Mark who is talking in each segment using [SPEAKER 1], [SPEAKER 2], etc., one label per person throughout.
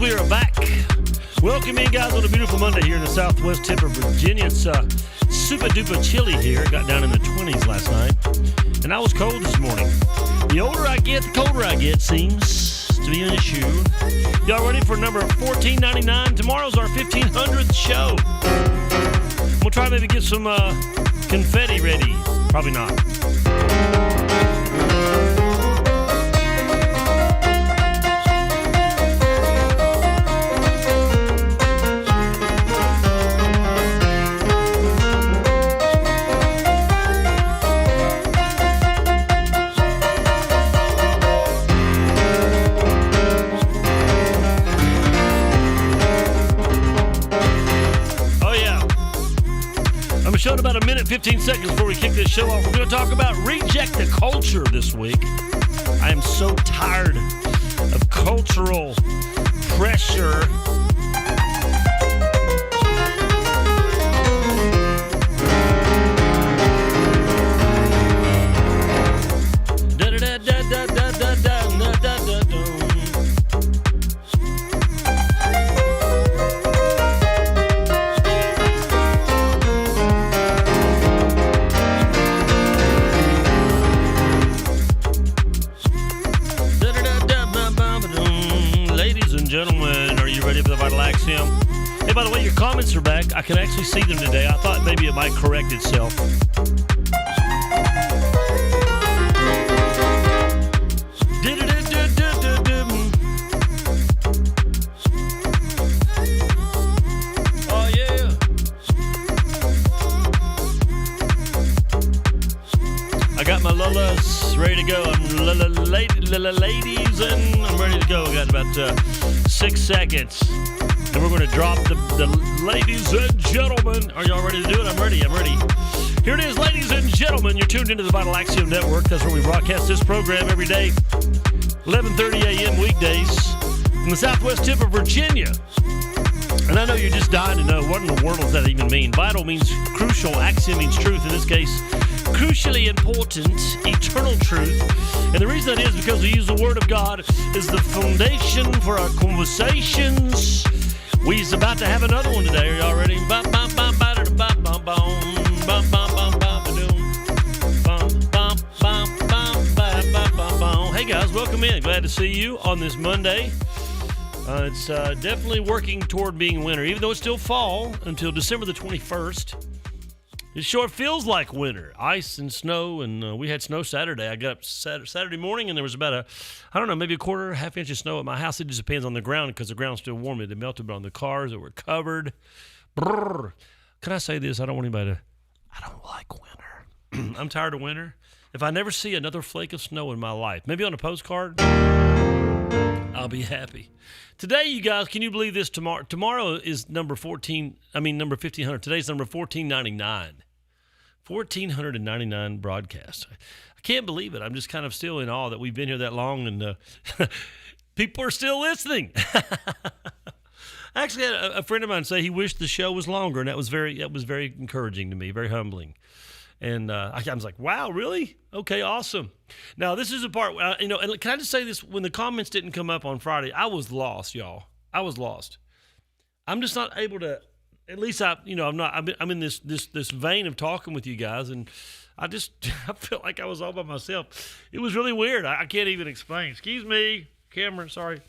[SPEAKER 1] we are back. Welcome in, guys, on a beautiful Monday here in the southwest tip of Virginia. It's super duper chilly here. It got down in the 20s last night, and I was cold this morning. The older I get, the colder I get, seems to be an issue. Y'all ready for number 1499? Tomorrow's our 1500th show. We'll try maybe get some confetti ready. Probably not. Showed about a minute, 15 seconds before we kick this show off. We're going to talk about reject the culture this week. I am so tired of cultural pressure. Hey, by the way, your comments are back. I can actually see them today. I thought maybe it might correct itself. Oh, yeah. I got my lullas ready to go. I'm ladies, and I'm ready to go. I got about 6 seconds. And we're going to drop the ladies and gentlemen. Are y'all ready to do it? I'm ready. Here it is, ladies and gentlemen. You're tuned into the Vital Axiom Network. That's where we broadcast this program every day, 11:30 a.m. weekdays from the southwest tip of Virginia. And I know you're just dying to know, what in the world does that even mean? Vital means crucial. Axiom means truth. In this case, crucially important, eternal truth. And the reason that is because we use the Word of God as the foundation for our conversations. We's about to have another one today. Are y'all ready? Hey guys, welcome in. Glad to see you on this Monday. It's definitely working toward being winter, even though it's still fall until December the 21st. It sure feels like winter. Ice and snow, and we had snow Saturday. I got up Saturday morning, and there was about maybe a quarter, half inch of snow at my house. It just depends on the ground because the ground's still warm. It melted on the cars that were covered. Brrr. Can I say this? I don't like winter. I'm tired of winter. If I never see another flake of snow in my life, maybe on a postcard, I'll be happy. Today, you guys, can you believe this? Tomorrow is number 1500. Today's number 1499. 1499 broadcasts. I can't believe it. I'm just kind of still in awe that we've been here that long and people are still listening. I actually had a friend of mine say he wished the show was longer, and that was very encouraging to me, very humbling. And I was like, wow, really? Okay, awesome. Now, this is a part, and can I just say this? When the comments didn't come up on Friday, I was lost, y'all. I was lost. I'm just not able to, at least I'm in this vein of talking with you guys, and I felt like I was all by myself. It was really weird. I can't even explain. Excuse me, camera, sorry.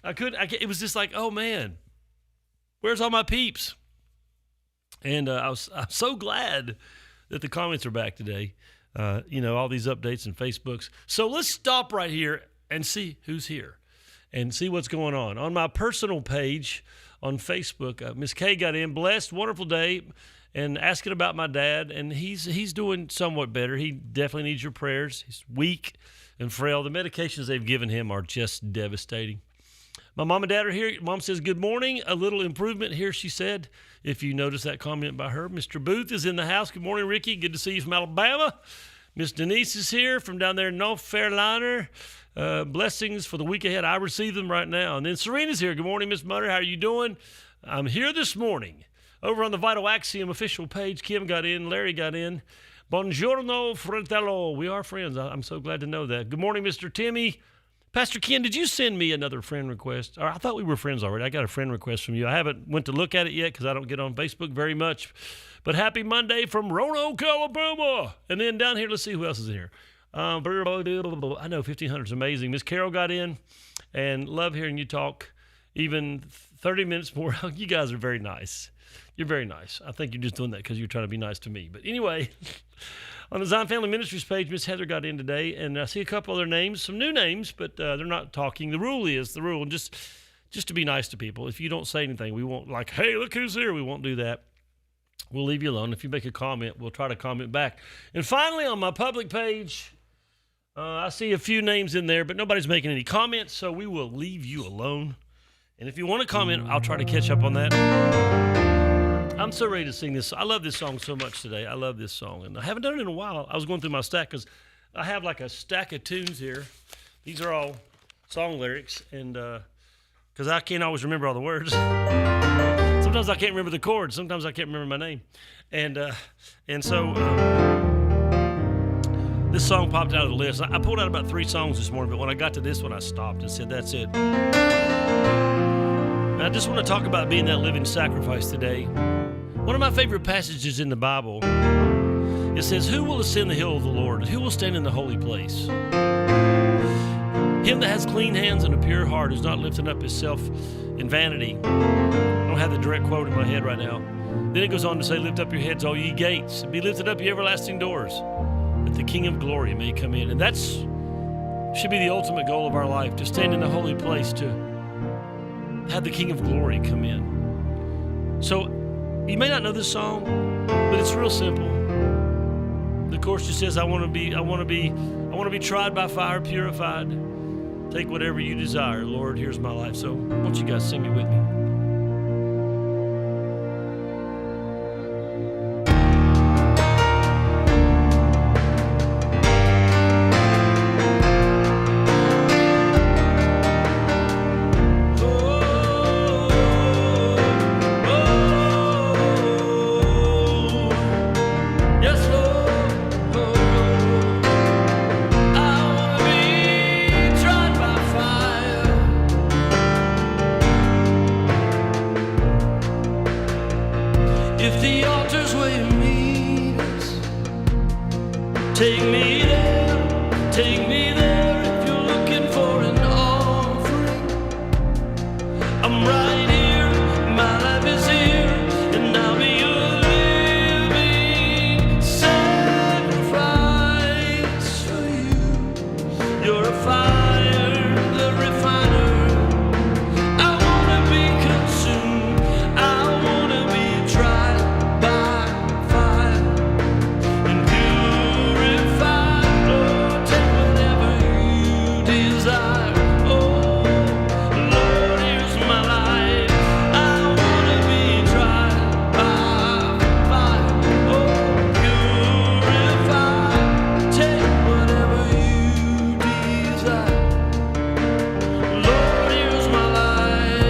[SPEAKER 1] It was just like, oh man, where's all my peeps? And I'm so glad that the comments are back today. All these updates and Facebooks. So let's stop right here and see who's here and see what's going on. On my personal page on Facebook, Miss Kay got in, blessed, wonderful day, and asking about my dad, and he's doing somewhat better. He definitely needs your prayers. He's weak and frail. The medications they've given him are just devastating. My mom and dad are here. Mom says, good morning. A little improvement here, she said. If you notice that comment by her. Mr. Booth is in the house. Good morning, Ricky. Good to see you from Alabama. Miss Denise is here from down there in North Carolina. Blessings for the week ahead. I receive them right now. And then Serena's here. Good morning, Miss Mutter. How are you doing? I'm here this morning. Over on the Vital Axiom official page, Kim got in. Larry got in. Buongiorno, fratello. We are friends. I'm so glad to know that. Good morning, Mr. Timmy. Pastor Ken, did you send me another friend request? Or I thought we were friends already. I got a friend request from you. I haven't went to look at it yet because I don't get on Facebook very much. But happy Monday from Roanoke, Alabama. And then down here, let's see who else is in here. I know 1,500 is amazing. Miss Carol got in, and love hearing you talk. Even 30 minutes more. You guys are very nice. You're very nice. I think you're just doing that because you're trying to be nice to me. But anyway, on the Zion Family Ministries page, Miss Heather got in today, and I see a couple other names, some new names, but they're not talking. The rule is the rule, and just to be nice to people. If you don't say anything, we won't like, hey, look who's here. We won't do that. We'll leave you alone. If you make a comment, we'll try to comment back. And finally, on my public page, I see a few names in there, but nobody's making any comments, so we will leave you alone. And if you want to comment, I'll try to catch up on that. I'm so ready to sing this. I love this song so much today. I love this song. And I haven't done it in a while. I was going through my stack because I have like a stack of tunes here. These are all song lyrics. And because I can't always remember all the words. Sometimes I can't remember the chords. Sometimes I can't remember my name. And so this song popped out of the list. I pulled out about 3 songs this morning, but when I got to this one, I stopped and said, that's it. And I just want to talk about being that living sacrifice today. One of my favorite passages in the Bible, it says, who will ascend the hill of the Lord? Who will stand in the holy place? Him that has clean hands and a pure heart, who's not lifting up himself in vanity. I don't have the direct quote in my head right now. Then it goes on to say, lift up your heads, all ye gates, and be lifted up, ye everlasting doors, that the King of glory may come in. And that's should be the ultimate goal of our life, to stand in the holy place, to have the King of glory come in. So you may not know this song, but it's real simple. The chorus just says, I want to be tried by fire, purified. Take whatever you desire, Lord, here's my life. So why don't you guys sing it with me?
[SPEAKER 2] If the altar's where you meet us, take me there if you're looking for an offering. I'm right here, my life is here, and I'll be a living sacrifice for you. You're a fire, the refiner. I wanna be consumed, I wanna be tried by fire and purified. Lord, take whatever you desire. Oh, Lord, here's my life. I wanna be tried by fire. Oh, purified. Take whatever you desire. Lord, here's my life.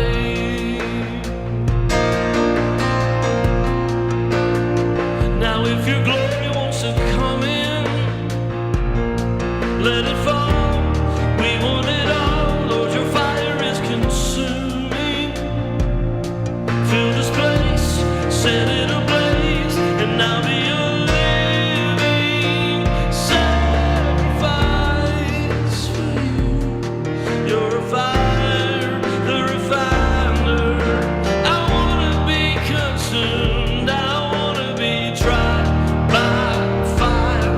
[SPEAKER 2] Now if your glory wants to come in, let it fall. We want it all. Lord, your fire is consuming. Fill this place, set it ablaze, and I'll be a living sacrifice for you. You're a fire, the refiner. I wanna be consumed, I wanna be tried by fire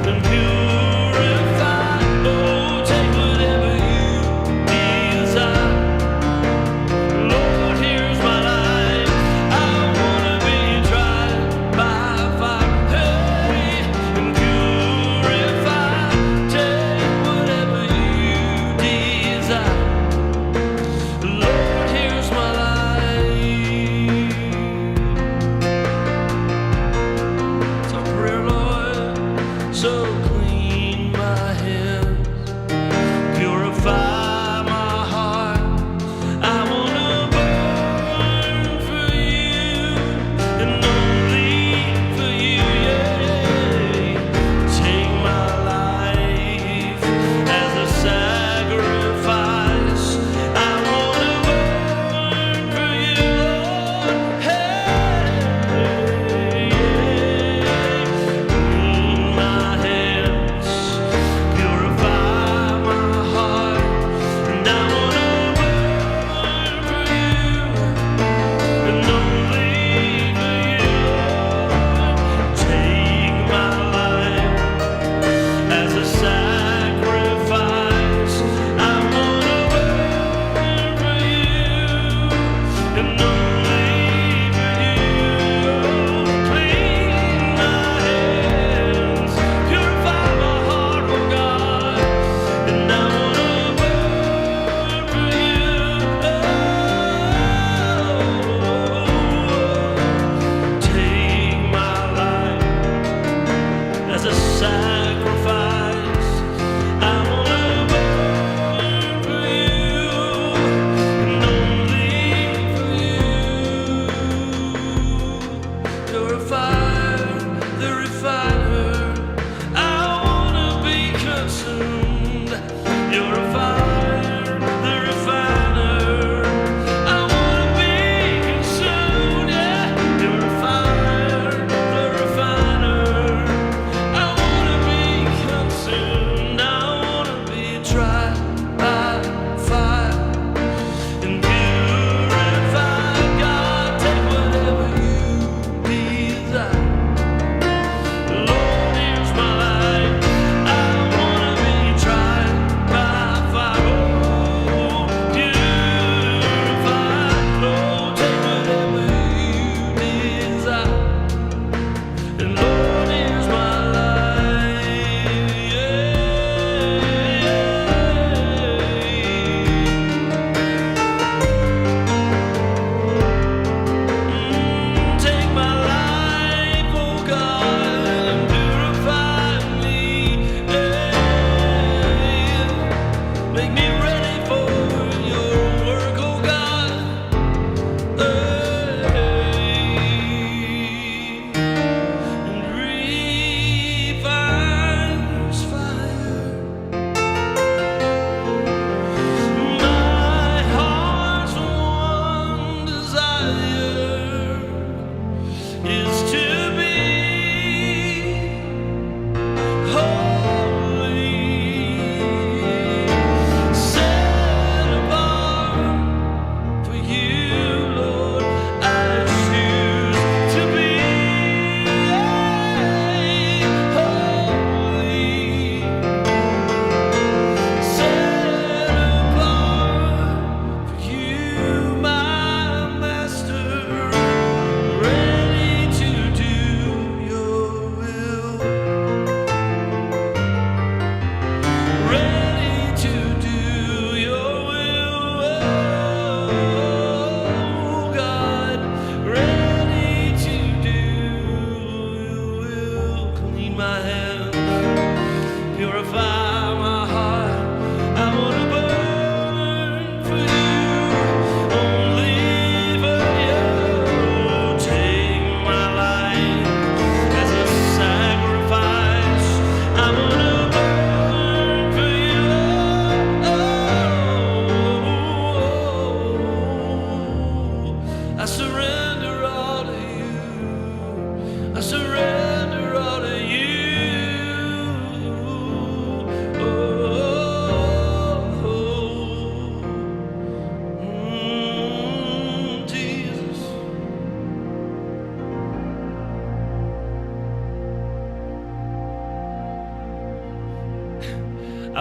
[SPEAKER 2] and purified. Oh, take whatever you desire. Lord, here's my life. I wanna be tried by fire, hey, and purified. Take whatever you desire.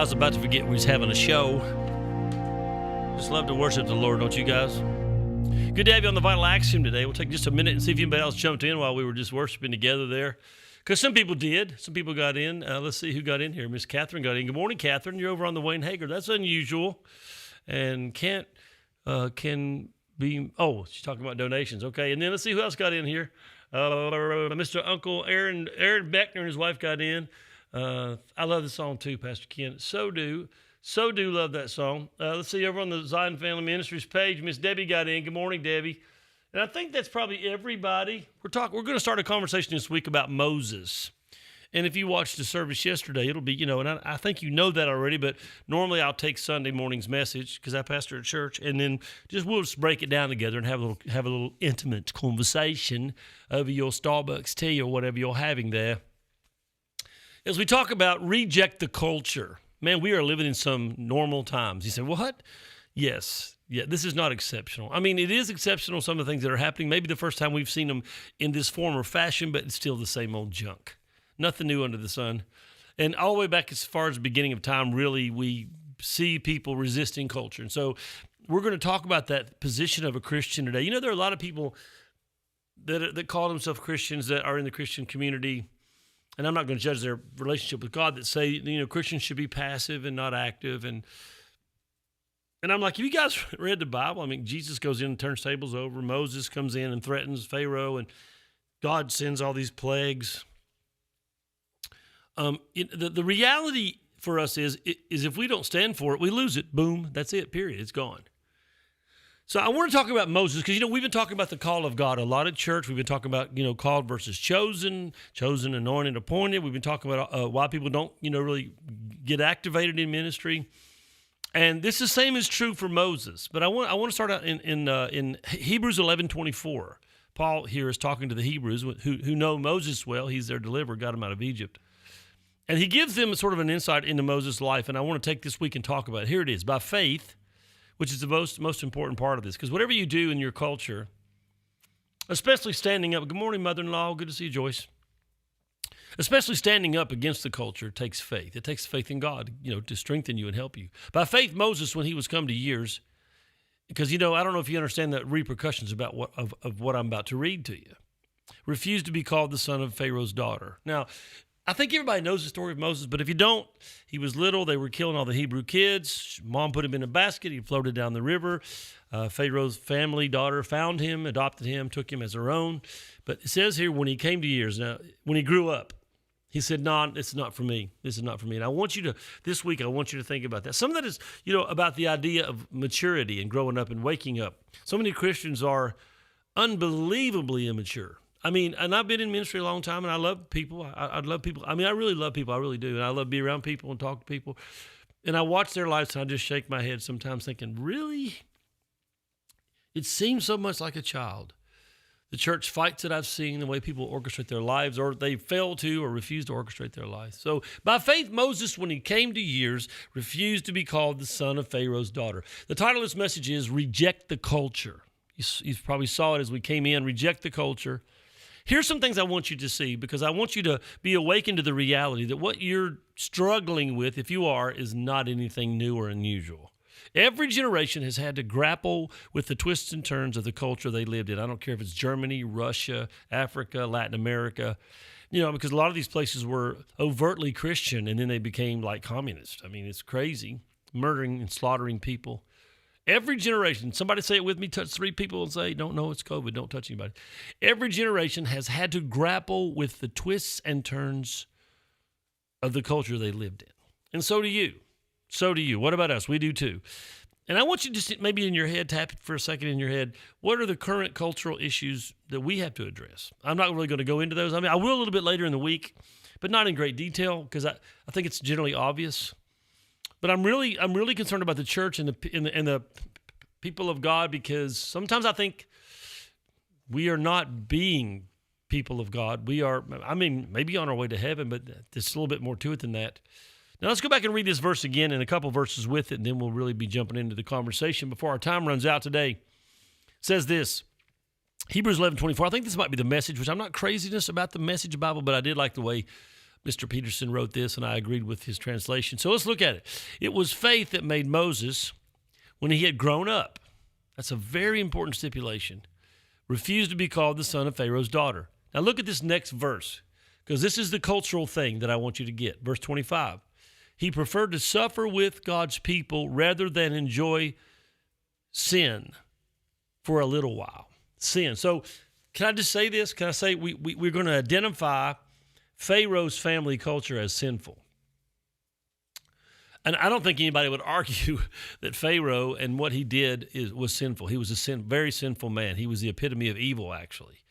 [SPEAKER 1] was about to forget we was having a show. Just love to worship the Lord, don't you guys? Good to have you on the Vital Axiom today. We'll take just a minute and see if anybody else jumped in while we were just worshiping together there. Because some people did. Some people got in. Let's see who got in here. Miss Catherine got in. Good morning, Catherine. You're over on the Wayne Hager. That's unusual. And can be, oh, she's talking about donations. Okay, and then let's see who else got in here. Mr. Uncle Aaron Beckner and his wife got in. I love the song too, Pastor Ken. So do love that song. Let's see, over on the Zion Family Ministries page, Miss Debbie got in. Good morning, Debbie. And I think that's probably everybody. We're going to start a conversation this week about Moses. And if you watched the service yesterday, it'll be, and I think you know that already, but normally I'll take Sunday morning's message because I pastor at church, and then we'll just break it down together and have a little intimate conversation over your Starbucks tea or whatever you're having there. As we talk about reject the culture, man, we are living in some normal times. You say, what? Yes. Yeah, this is not exceptional. I mean, it is exceptional, some of the things that are happening. Maybe the first time we've seen them in this form or fashion, but it's still the same old junk. Nothing new under the sun. And all the way back as far as the beginning of time, really, we see people resisting culture. And so we're going to talk about that position of a Christian today. There are a lot of people that call themselves Christians that are in the Christian community, and I'm not going to judge their relationship with God, that say, Christians should be passive and not active. And I'm like, have you guys read the Bible? I mean, Jesus goes in and turns tables over. Moses comes in and threatens Pharaoh, and God sends all these plagues. The reality for us is if we don't stand for it, we lose it. Boom, that's it, period. It's gone. So I want to talk about Moses because, we've been talking about the call of God a lot at church. We've been talking about, called versus chosen, anointed, appointed. We've been talking about why people don't, really get activated in ministry. And this is the same is true for Moses. But I want to start out in Hebrews 11:24. Paul here is talking to the Hebrews who know Moses well. He's their deliverer, got him out of Egypt. And he gives them sort of an insight into Moses' life, and I want to take this week and talk about it. Here it is. By faith, which is the most important part of this, because whatever you do in your culture, especially standing up, good morning, mother-in-law, good to see you, Joyce. Especially standing up against the culture takes faith. It takes faith in God, to strengthen you and help you. By faith, Moses, when he was come to years, because, I don't know if you understand the repercussions about what I'm about to read to you, refused to be called the son of Pharaoh's daughter. Now, I think everybody knows the story of Moses, but if you don't, he was little. They were killing all the Hebrew kids. Mom put him in a basket. He floated down the river. Pharaoh's family daughter found him, adopted him, took him as her own. But it says here, when he came to years, now, when he grew up, he said, no, this is not for me. This is not for me. And this week, I want you to think about that. Some of that is, about the idea of maturity and growing up and waking up. So many Christians are unbelievably immature. I mean, and I've been in ministry a long time, and I love people. I love people. I mean, I really love people. I really do. And I love being around people and talk to people. And I watch their lives, and I just shake my head sometimes thinking, really? It seems so much like a child. The church fights that I've seen, the way people orchestrate their lives, or they fail to or refuse to orchestrate their lives. So by faith, Moses, when he came to years, refused to be called the son of Pharaoh's daughter. The title of this message is Reject the Culture. You probably saw it as we came in, Reject the Culture. Here's some things I want you to see, because I want you to be awakened to the reality that what you're struggling with, if you are, is not anything new or unusual. Every generation has had to grapple with the twists and turns of the culture they lived in. I don't care if it's Germany, Russia, Africa, Latin America, because a lot of these places were overtly Christian, and then they became like communist. I mean, it's crazy, murdering and slaughtering people. Every generation, somebody say it with me, touch 3 people and say, don't know it's COVID, don't touch anybody. Every generation has had to grapple with the twists and turns of the culture they lived in. And so do you. So do you. What about us? We do too. And I want you to just maybe in your head, tap it for a second in your head, what are the current cultural issues that we have to address? I'm not really going to go into those. I mean, I will a little bit later in the week, but not in great detail, because I think it's generally obvious. But I'm really concerned about the church and the people of God, because sometimes I think we are not being people of God. We are, maybe on our way to heaven, but there's a little bit more to it than that. Now let's go back and read this verse again and a couple verses with it, and then we'll really be jumping into the conversation before our time runs out today. It says this, Hebrews 11:24. I think this might be the Message, which I'm not craziness about the Message Bible, but I did like the way Mr. Peterson wrote this, and I agreed with his translation. So let's look at it. It was faith that made Moses, when he had grown up, that's a very important stipulation, refused to be called the son of Pharaoh's daughter. Now look at this next verse, because this is the cultural thing that I want you to get. Verse 25. He preferred to suffer with God's people rather than enjoy sin for a little while. Sin. So can I just say this? Can I say we're going to identify Pharaoh's family culture as sinful? And I don't think anybody would argue that Pharaoh and what he did was sinful. He was a very sinful man. He was the epitome of evil, actually.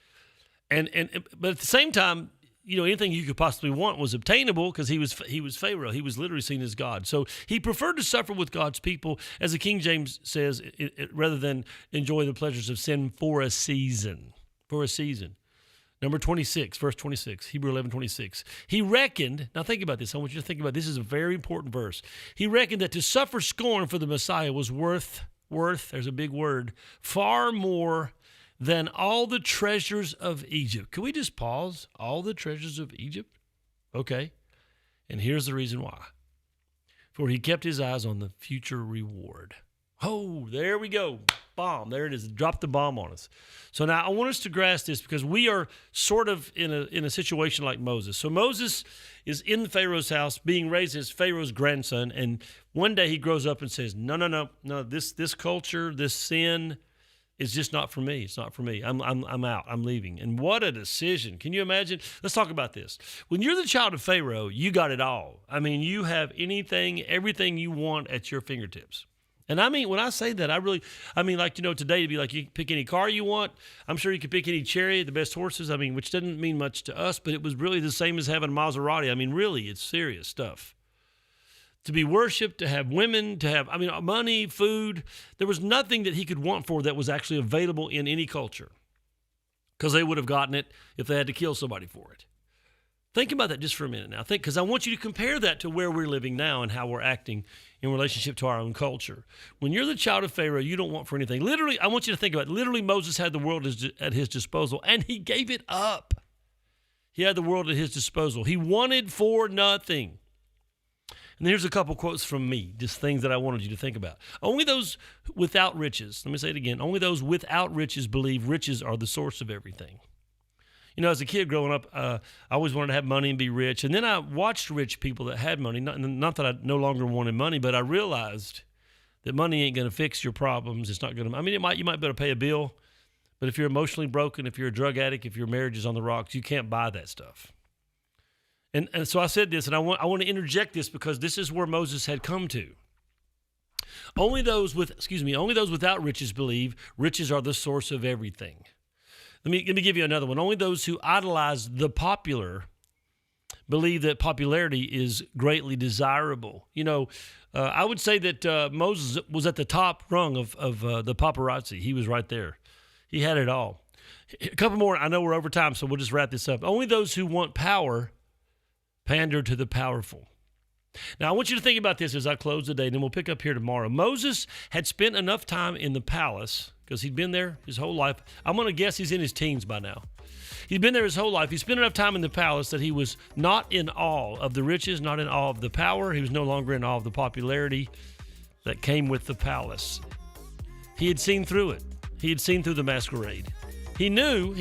[SPEAKER 1] But at the same time, anything you could possibly want was obtainable because he was Pharaoh. He was literally seen as God. So he preferred to suffer with God's people, as the King James says, rather than enjoy the pleasures of sin for a season. For a season. Number 26, verse 26, Hebrew 11:26. He reckoned, now think about this. I want you to think about this. This is a very important verse. He reckoned that to suffer scorn for the Messiah was worth, there's a big word, far more than all the treasures of Egypt. Can we just pause? All the treasures of Egypt? Okay. And here's the reason why. For he kept his eyes on the future reward. Oh, there we go. Bomb. There it is. Drop the bomb on us. So now I want us to grasp this because we are sort of in a situation like Moses. So Moses is in Pharaoh's house being raised as Pharaoh's grandson. And one day he grows up and says, no, this culture, this sin is just not for me. It's not for me. I'm out. I'm leaving. And what a decision. Can you imagine? Let's talk about this. When you're the child of Pharaoh, you got it all. I mean, you have everything you want at your fingertips. And I mean, when I say that, today to be like, you can pick any car you want. I'm sure you could pick any chariot, the best horses, which doesn't mean much to us, but it was really the same as having a Maserati. I mean, really, it's serious stuff. To be worshiped, to have women, to have, money, food. There was nothing that he could want for that was actually available in any culture because they would have gotten it if they had to kill somebody for it. Think about that just for a minute now. Because I want you to compare that to where we're living now and how we're acting in relationship to our own culture. When you're the child of Pharaoh, you don't want for anything. Literally, I want you to think about it. Literally, Moses had the world at his disposal, and he gave it up. He had the world at his disposal. He wanted for nothing. And here's a couple quotes from me, just things that I wanted you to think about. Only those without riches, let me say it again, only those without riches believe riches are the source of everything. As a kid growing up, I always wanted to have money and be rich. And then I watched rich people that had money, not that I no longer wanted money, but I realized that money ain't going to fix your problems. It's not going to, you might be able to pay a bill, but if you're emotionally broken, if you're a drug addict, if your marriage is on the rocks, you can't buy that stuff. And so I said this, and I want to interject this because this is where Moses had come to. Only those without riches believe riches are the source of everything. Let me give you another one. Only those who idolize the popular believe that popularity is greatly desirable. I would say that Moses was at the top rung of the paparazzi. He was right there. He had it all. A couple more. I know we're over time, so we'll just wrap this up. Only those who want power pander to the powerful. Now, I want you to think about this as I close the day, and then we'll pick up here tomorrow. Moses had spent enough time in the palace because he'd been there his whole life. I'm going to guess he's in his teens by now. He'd been there his whole life. He spent enough time in the palace that he was not in awe of the riches, not in awe of the power. He was no longer in awe of the popularity that came with the palace. He had seen through it. He had seen through the masquerade. He knew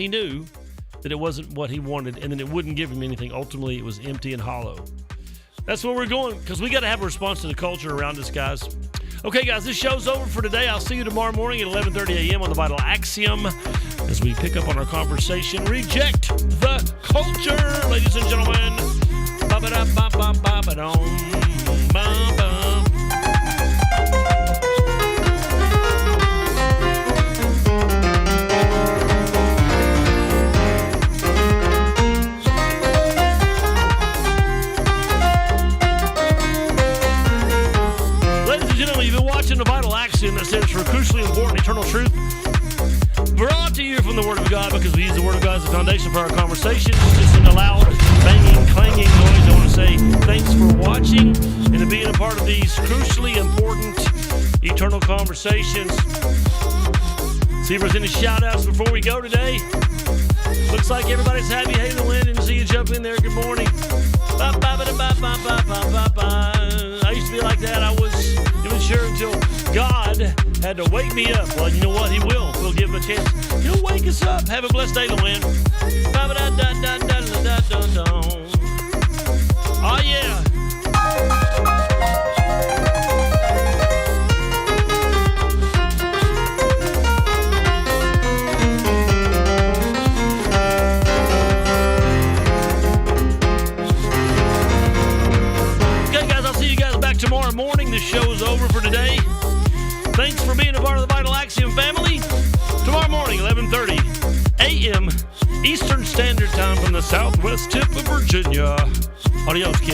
[SPEAKER 1] that it wasn't what he wanted and that it wouldn't give him anything. Ultimately, it was empty and hollow. That's where we're going because we got to have a response to the culture around us, guys. Okay, guys, this show's over for today. I'll see you tomorrow morning at 11:30 a.m. on the Vital Axiom as we pick up on our conversation. Reject the culture, ladies and gentlemen. Ba-ba-da-ba-ba-ba-ba-dum. Ba-ba. Watching the Vital Axiom that stands for crucially important eternal truth, brought to you from the Word of God because we use the Word of God as the foundation for our conversation. Just in a loud, banging, clanging noise, I want to say thanks for watching and to being a part of these crucially important eternal conversations. See if there's any shout-outs before we go today. Looks like everybody's happy. Hey, the wind, and see you jump in there. Good morning. I used to be like that. I was even sure until God had to wake me up. Well, you know what? He will. We'll give him a chance. He'll wake us up. Have a blessed day, Luann. Oh, yeah. Tomorrow morning. This show is over for today. Thanks for being a part of the Vital Axiom family. Tomorrow morning, 11:30 a.m. Eastern Standard Time from the southwest tip of Virginia. Adios, kids.